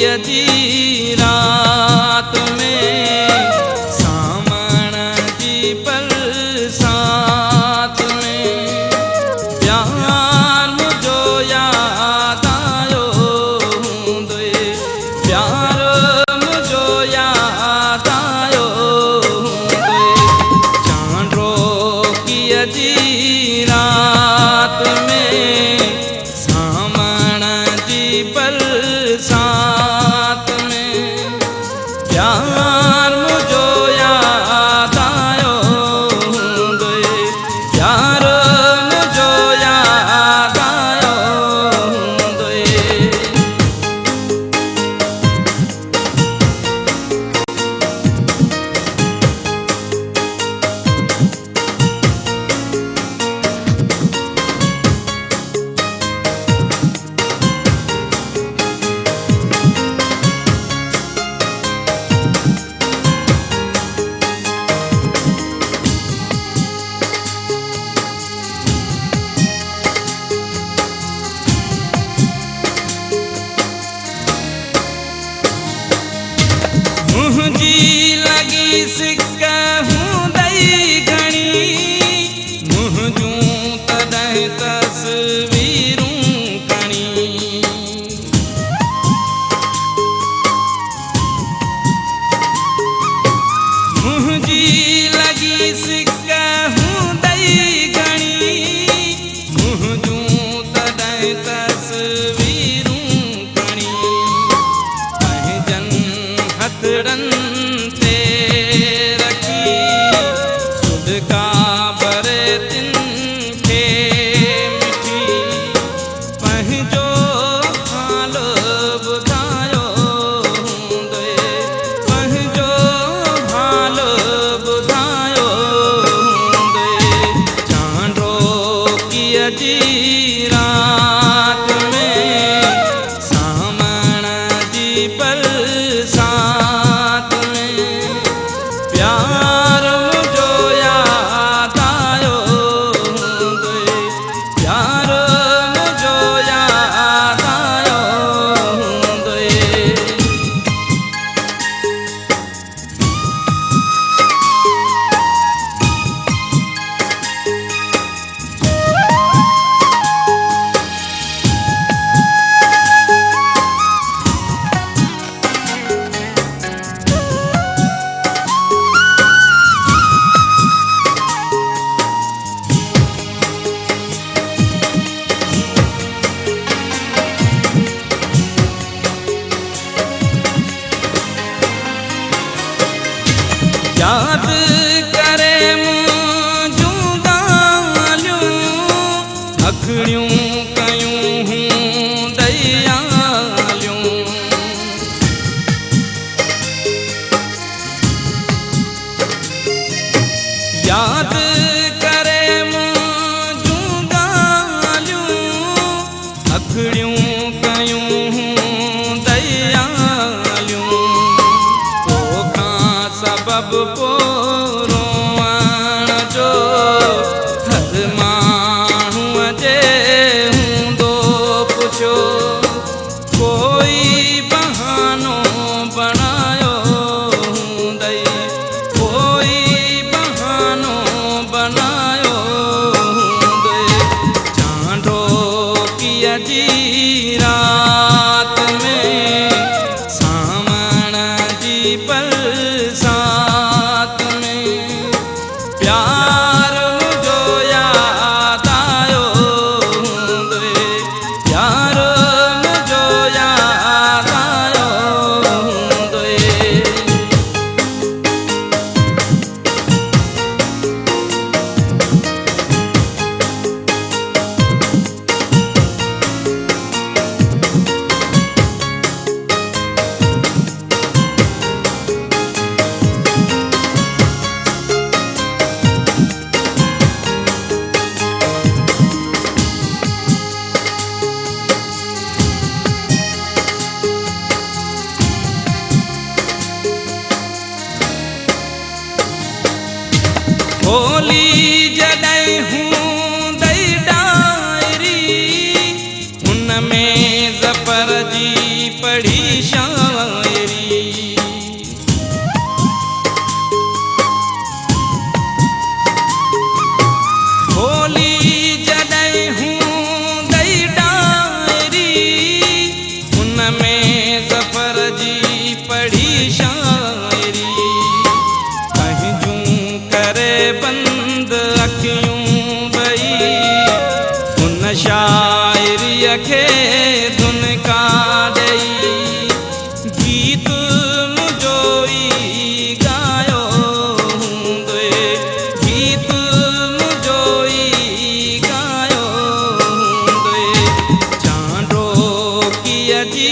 जी रात में सामण जी बरसात में प्यार मुझो याद आयो हूंदे, प्यार मुझो याद आयो हूंदे। चांड्रो की जी रात में सामण जी बरसात में प्यार मुझो याद आयो हूंदे, प्यार मुझो याद आयो हूंदे। मुंहिंजी लगी सिक हूंदई घणी, मुंहिंजूं तॾहिं तस्वीरूं खणी। मुंहिंजी लगी सिक हूंदई घणी, मुंहिंजूं तॾहिं तस्वीरूं खणी। पंहिंजनि हथड़नि ते रखी सुडका भरे तिन खे मिठी, पंहिंजो हाल ॿुधायो हूंदे, पंहिंजो हाल ॿुधायो हूंदे। चांड्रो की जी रात में सामण जी बरसात में प्यार मुझो याद आयो हूंदे, प्यार मुझो याद आयो हूंदे। याद करे मुंहिंजूं ॻाल्हियूं, अखड़ियूं कयूं हूंदई आलियूं। याद करे मुंहिंजूं ॻाल्हियूं, अखड़ियूं कयूं हूंदई आलियूं। सबब पोरोण जो हर माण्हूअ जे हूंदो पुछो, कोई बहानो बनायो हूंदई, कोई बहानो बनायो हूंदे। चांड्रो की जी रात में सामण जी बरसात में प्यार मुझो याद आयो हूंदे, प्यार मुझो याद आयो हूंदे। होली जॾहिं हूंदई डायरी, उन में ज़फ़र जी पढ़ी शायरी। ज़फ़र जी पढ़ी शाइरी, कहीं जूं करे बंद अखियूं भई, उन शाइरीअ खे धुन का ॾेई, गीत मुंहिंजो ई गायो हूंदुए, गीत मुंहिंजो ई गायो हूंदुए, चांडो कीअ जी